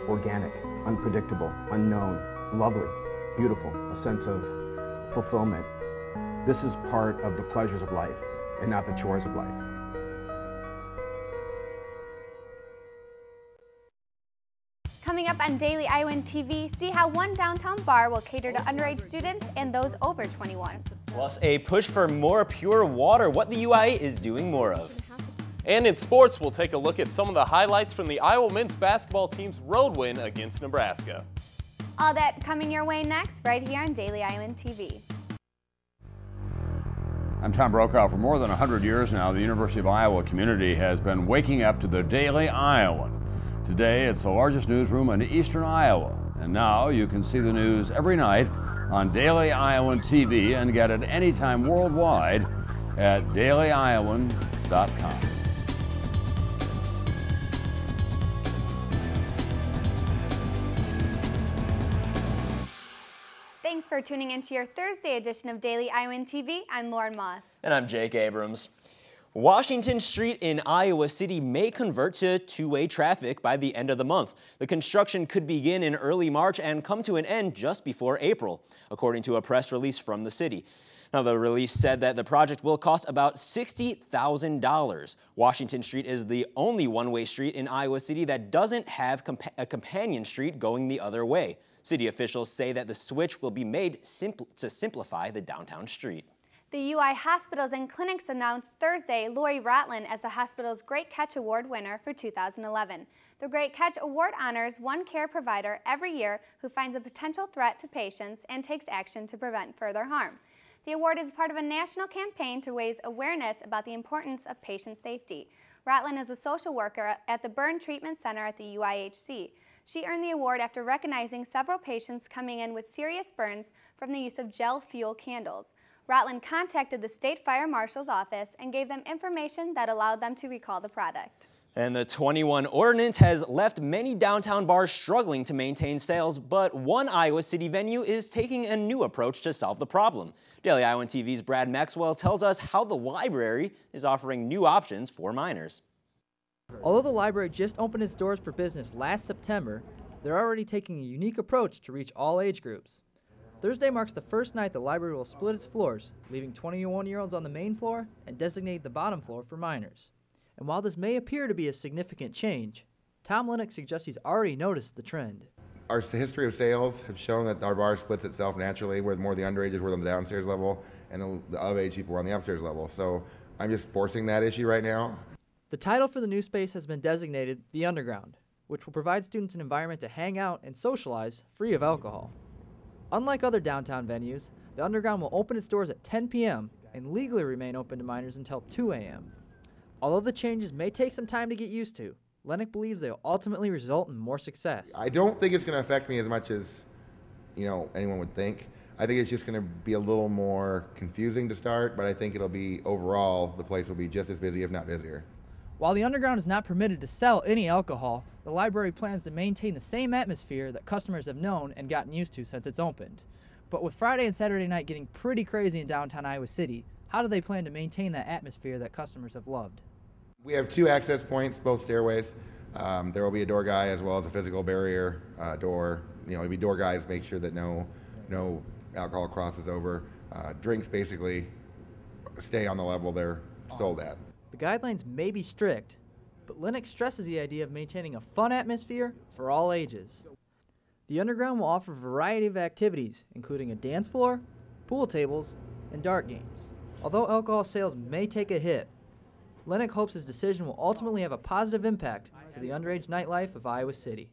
organic, unpredictable, unknown, lovely, beautiful, a sense of fulfillment. This is part of the pleasures of life and not the chores of life. Coming up on Daily Iowan TV, see how one downtown bar will cater to underage students and those over 21. Plus, a push for more pure water, what the UIA is doing more of. And in sports, we'll take a look at some of the highlights from the Iowa men's basketball team's road win against Nebraska. All that coming your way next, right here on Daily Iowan TV. I'm Tom Brokaw. For more than 100 years now, the University of Iowa community has been waking up to the Daily Iowan. Today, it's the largest newsroom in eastern Iowa. And now you can see the news every night on Daily Iowan TV and get it anytime worldwide at dailyiowan.com. Thanks for tuning into your Thursday edition of Daily Iowan TV. I'm Lauren Moss. And I'm Jake Abrams. Washington Street in Iowa City may convert to two-way traffic by the end of the month. The construction could begin in early March and come to an end just before April, according to a press release from the city. Now, the release said that the project will cost about $60,000. Washington Street is the only one-way street in Iowa City that doesn't have a companion street going the other way. City officials say that the switch will be made to simplify the downtown street. The UI Hospitals and Clinics announced Thursday Lori Rotlin as the hospital's Great Catch Award winner for 2011. The Great Catch Award honors one care provider every year who finds a potential threat to patients and takes action to prevent further harm. The award is part of a national campaign to raise awareness about the importance of patient safety. Rotlin is a social worker at the Burn Treatment Center at the UIHC. She earned the award after recognizing several patients coming in with serious burns from the use of gel fuel candles. Rotlin contacted the State Fire Marshal's office and gave them information that allowed them to recall the product. And the 21 ordinance has left many downtown bars struggling to maintain sales, but one Iowa City venue is taking a new approach to solve the problem. Daily Iowan TV's Brad Maxwell tells us how the library is offering new options for minors. Although the library just opened its doors for business last September, they're already taking a unique approach to reach all age groups. Thursday marks the first night the library will split its floors, leaving 21-year-olds on the main floor and designate the bottom floor for minors. And while this may appear to be a significant change, Tom Lennox suggests he's already noticed the trend. Our history of sales have shown that our bar splits itself naturally, where more of the underages were on the downstairs level and the of-age people were on the upstairs level. So I'm just forcing that issue right now. The title for the new space has been designated The Underground, which will provide students an environment to hang out and socialize free of alcohol. Unlike other downtown venues, the Underground will open its doors at 10 p.m. and legally remain open to minors until 2 a.m. Although the changes may take some time to get used to, Lennox believes they will ultimately result in more success. I don't think it's going to affect me as much as, anyone would think. I think it's just going to be a little more confusing to start, but I think it'll be, overall, the place will be just as busy, if not busier. While the Underground is not permitted to sell any alcohol, the library plans to maintain the same atmosphere that customers have known and gotten used to since it's opened. But with Friday and Saturday night getting pretty crazy in downtown Iowa City, how do they plan to maintain that atmosphere that customers have loved? We have 2 access points, both stairways. There will be a door guy as well as a physical barrier door. It'll be door guys make sure that no alcohol crosses over. Drinks basically stay on the level they're sold at. The guidelines may be strict, but Lennox stresses the idea of maintaining a fun atmosphere for all ages. The Underground will offer a variety of activities, including a dance floor, pool tables, and dart games. Although alcohol sales may take a hit, Lennox hopes his decision will ultimately have a positive impact for the underage nightlife of Iowa City.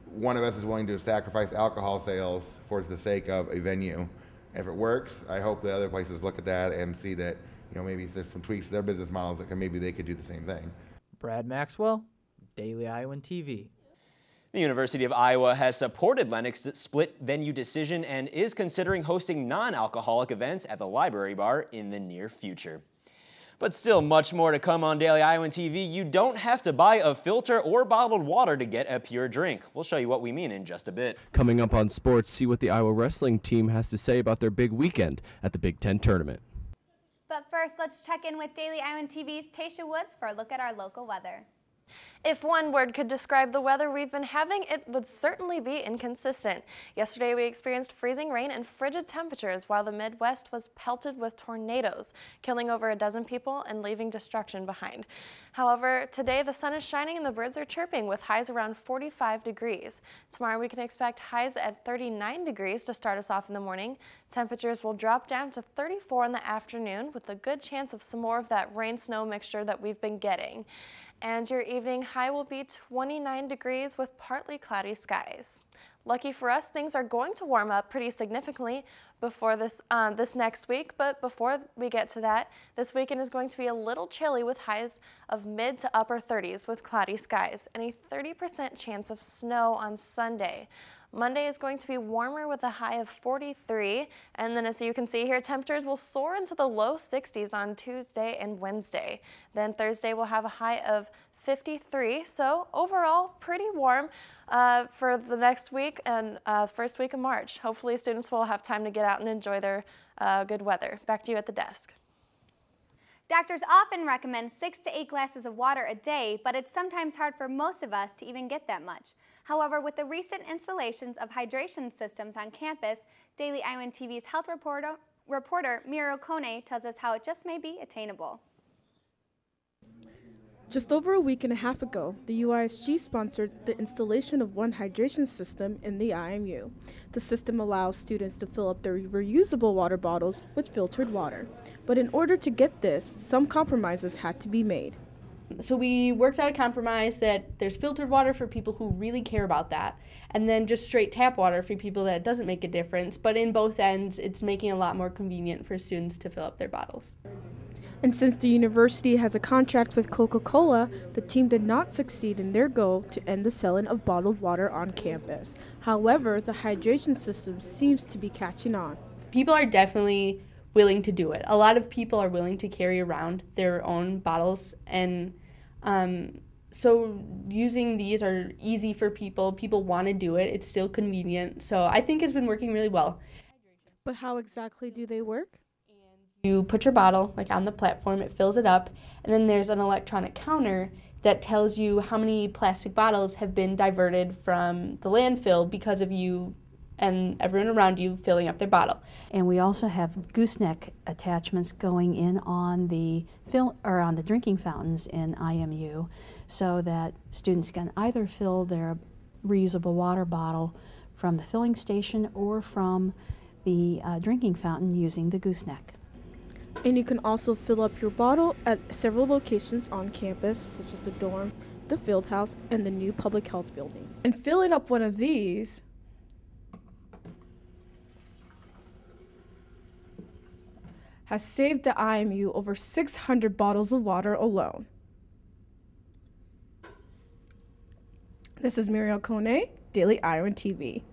One of us is willing to sacrifice alcohol sales for the sake of a venue. If it works, I hope the other places look at that and see that maybe there's some tweaks to their business models that maybe they could do the same thing. Brad Maxwell, Daily Iowan TV. The University of Iowa has supported Lennox's split venue decision and is considering hosting non-alcoholic events at the library bar in the near future. But still much more to come on Daily Iowan TV. You don't have to buy a filter or bottled water to get a pure drink. We'll show you what we mean in just a bit. Coming up on sports, see what the Iowa wrestling team has to say about their big weekend at the Big Ten tournament. But first, let's check in with Daily Iowan TV's Tasha Woods for a look at our local weather. If one word could describe the weather we've been having, it would certainly be inconsistent. Yesterday we experienced freezing rain and frigid temperatures while the Midwest was pelted with tornadoes, killing over a dozen people and leaving destruction behind. However, today the sun is shining and the birds are chirping with highs around 45 degrees. Tomorrow we can expect highs at 39 degrees to start us off in the morning. Temperatures will drop down to 34 in the afternoon with a good chance of some more of that rain-snow mixture that we've been getting. And your evening high will be 29 degrees with partly cloudy skies. Lucky for us, things are going to warm up pretty significantly before this next week, but before we get to that, this weekend is going to be a little chilly with highs of mid to upper 30s with cloudy skies and a 30% chance of snow on Sunday. Monday is going to be warmer with a high of 43, and then as you can see here, temperatures will soar into the low 60s on Tuesday and Wednesday. Then Thursday we'll have a high of 53, so overall pretty warm for the next week and first week of March. Hopefully students will have time to get out and enjoy their good weather. Back to you at the desk. Doctors often recommend 6 to 8 glasses of water a day, but it's sometimes hard for most of us to even get that much. However, with the recent installations of hydration systems on campus, Daily Iowan TV's health reporter Muriel Kone tells us how it just may be attainable. Just over a week and a half ago, the UISG sponsored the installation of one hydration system in the IMU. The system allows students to fill up their reusable water bottles with filtered water. But in order to get this, some compromises had to be made. So we worked out a compromise that there's filtered water for people who really care about that, and then just straight tap water for people that doesn't make a difference. But in both ends, it's making it a lot more convenient for students to fill up their bottles. And since the university has a contract with Coca-Cola, the team did not succeed in their goal to end the selling of bottled water on campus. However, the hydration system seems to be catching on. People are definitely willing to do it. A lot of people are willing to carry around their own bottles, and so using these are easy for people. People want to do it. It's still convenient. So I think it's been working really well. But how exactly do they work? You put your bottle on the platform, it fills it up, and then there's an electronic counter that tells you how many plastic bottles have been diverted from the landfill because of you and everyone around you filling up their bottle. And we also have gooseneck attachments going in on the drinking fountains in IMU, so that students can either fill their reusable water bottle from the filling station or from the drinking fountain using the gooseneck. And you can also fill up your bottle at several locations on campus, such as the dorms, the field house, and the new public health building. And filling up one of these has saved the IMU over 600 bottles of water alone. This is Muriel Kone, Daily Iowan TV.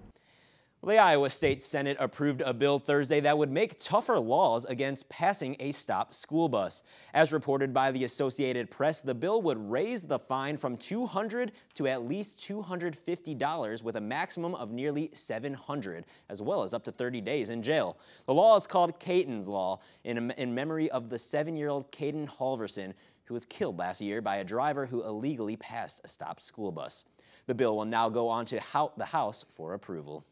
The Iowa State Senate approved a bill Thursday that would make tougher laws against passing a stop school bus. As reported by the Associated Press, the bill would raise the fine from $200 to at least $250 with a maximum of nearly $700, as well as up to 30 days in jail. The law is called Caton's Law in memory of the 7-year-old Caton Halverson, who was killed last year by a driver who illegally passed a stopped school bus. The bill will now go on to the House for approval.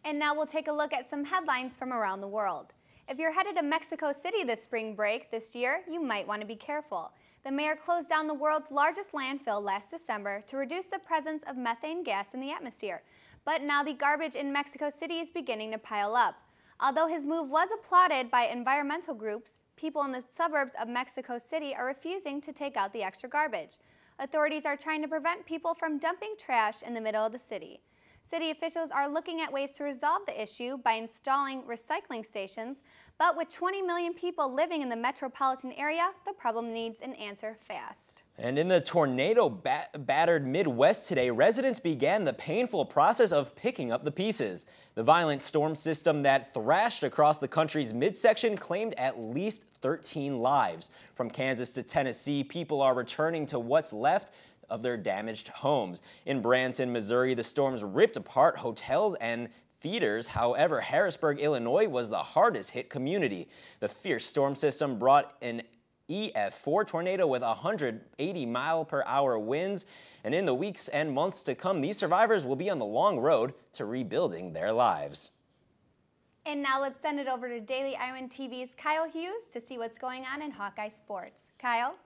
And now we'll take a look at some headlines from around the world. If you're headed to Mexico City this spring break this year, you might want to be careful. The mayor closed down the world's largest landfill last December to reduce the presence of methane gas in the atmosphere. But now the garbage in Mexico City is beginning to pile up. Although his move was applauded by environmental groups, people in the suburbs of Mexico City are refusing to take out the extra garbage. Authorities are trying to prevent people from dumping trash in the middle of the city. City officials are looking at ways to resolve the issue by installing recycling stations, but with 20 million people living in the metropolitan area, the problem needs an answer fast. And in the tornado-battered Midwest today, residents began the painful process of picking up the pieces. The violent storm system that thrashed across the country's midsection claimed at least 13 lives. From Kansas to Tennessee, people are returning to what's left of their damaged homes. In Branson, Missouri, the storms ripped apart hotels and theaters. However, Harrisburg, Illinois was the hardest hit community. The fierce storm system brought an EF4 tornado with 180-mile-per-hour winds. And in the weeks and months to come, these survivors will be on the long road to rebuilding their lives. And now let's send it over to Daily Iowan TV's Kyle Hughes to see what's going on in Hawkeye sports. Kyle?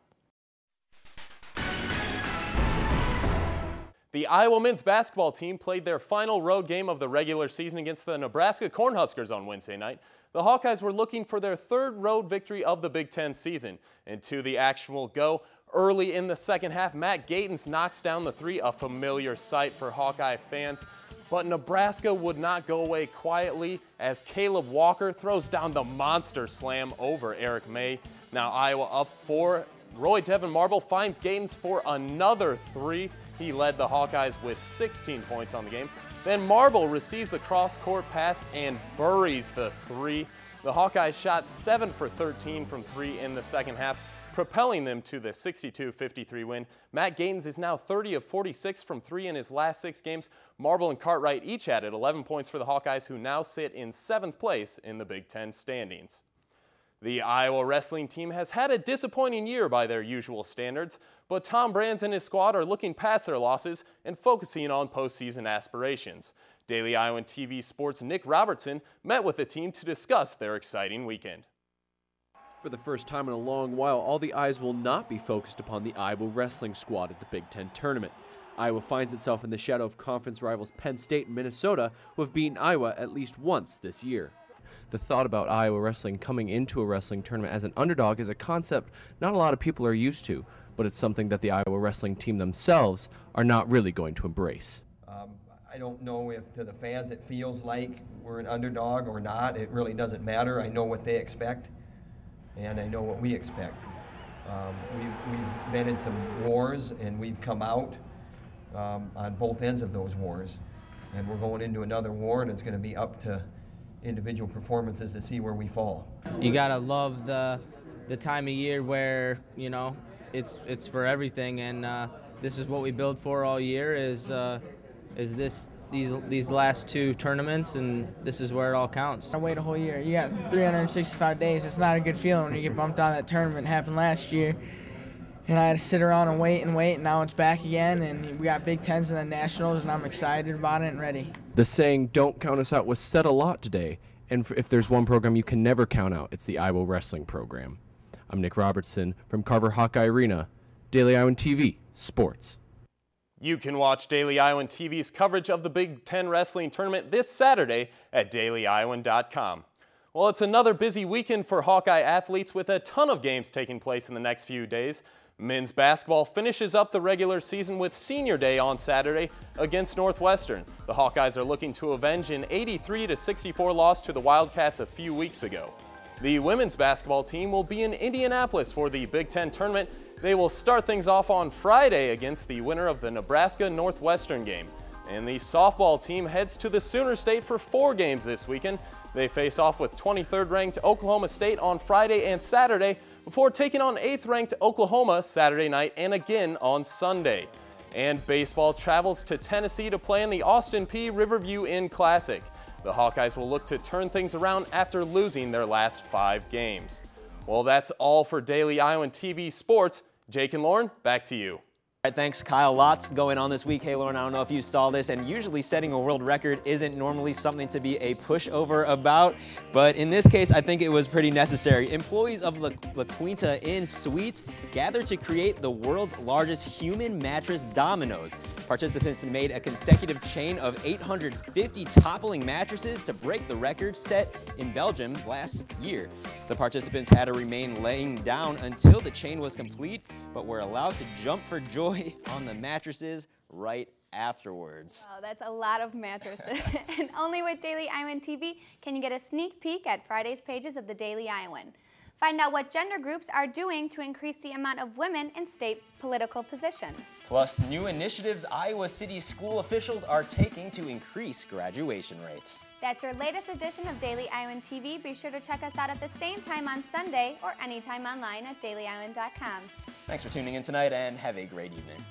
The Iowa men's basketball team played their final road game of the regular season against the Nebraska Cornhuskers on Wednesday night. The Hawkeyes were looking for their third road victory of the Big Ten season. And to the action will go. Early in the second half, Matt Gatens knocks down the three, a familiar sight for Hawkeye fans. But Nebraska would not go away quietly as Caleb Walker throws down the monster slam over Eric May. Now Iowa up 4. Roy Devin Marble finds Gatens for another three. He led the Hawkeyes with 16 points on the game. Then Marble receives the cross-court pass and buries the three. The Hawkeyes shot 7 for 13 from 3 in the second half, propelling them to the 62-53 win. Matt Gatens is now 30 of 46 from 3 in his last 6 games. Marble and Cartwright each added 11 points for the Hawkeyes, who now sit in 7th place in the Big Ten standings. The Iowa wrestling team has had a disappointing year by their usual standards, but Tom Brands and his squad are looking past their losses and focusing on postseason aspirations. Daily Iowan TV Sports' Nick Robertson met with the team to discuss their exciting weekend. For the first time in a long while, all the eyes will not be focused upon the Iowa wrestling squad at the Big Ten tournament. Iowa finds itself in the shadow of conference rivals Penn State and Minnesota, who have beaten Iowa at least once this year. The thought about Iowa wrestling coming into a wrestling tournament as an underdog is a concept not a lot of people are used to, but it's something that the Iowa wrestling team themselves are not really going to embrace. I don't know if to the fans it feels like we're an underdog or not. It really doesn't matter. I know what they expect, and I know what we expect. We've been in some wars, and we've come out on both ends of those wars. And we're going into another war, and it's going to be up to individual performances to see where we fall. You gotta love the time of year where, you know, it's for everything, and this is what we build for all year is these last 2 tournaments, and this is where it all counts. I wait a whole year. You got 365 days. It's not a good feeling when you get bumped out of that tournament. It happened last year, and I had to sit around and wait, and now it's back again, and we got Big Tens and the Nationals, and I'm excited about it and ready. The saying, "Don't count us out," was said a lot today, and if there's one program you can never count out, it's the Iowa wrestling program. I'm Nick Robertson from Carver Hawkeye Arena, Daily Iowan TV Sports. You can watch Daily Iowan TV's coverage of the Big Ten Wrestling Tournament this Saturday at dailyiowan.com. Well, it's another busy weekend for Hawkeye athletes with a ton of games taking place in the next few days. Men's basketball finishes up the regular season with Senior Day on Saturday against Northwestern. The Hawkeyes are looking to avenge an 83-64 loss to the Wildcats a few weeks ago. The women's basketball team will be in Indianapolis for the Big Ten tournament. They will start things off on Friday against the winner of the Nebraska-Northwestern game. And the softball team heads to the Sooner State for 4 games this weekend. They face off with 23rd-ranked Oklahoma State on Friday and Saturday before taking on 8th-ranked Oklahoma Saturday night and again on Sunday. And baseball travels to Tennessee to play in the Austin Peay Riverview Inn Classic. The Hawkeyes will look to turn things around after losing their last 5 games. Well, that's all for Daily Iowan TV Sports. Jake and Lauren, back to you. All right, thanks, Kyle. Lots going on this week. Hey, Lauren, I don't know if you saw this, and usually setting a world record isn't normally something to be a pushover about, but in this case, I think it was pretty necessary. Employees of La Quinta Inn Suites gathered to create the world's largest human mattress dominoes. Participants made a consecutive chain of 850 toppling mattresses to break the record set in Belgium last year. The participants had to remain laying down until the chain was complete, but were allowed to jump for joy on the mattresses right afterwards. Wow, that's a lot of mattresses. And only with Daily Iowan TV can you get a sneak peek at Friday's pages of the Daily Iowan. Find out what gender groups are doing to increase the amount of women in state political positions. Plus, new initiatives Iowa City school officials are taking to increase graduation rates. That's your latest edition of Daily Iowan TV. Be sure to check us out at the same time on Sunday or anytime online at dailyiowan.com. Thanks for tuning in tonight and have a great evening.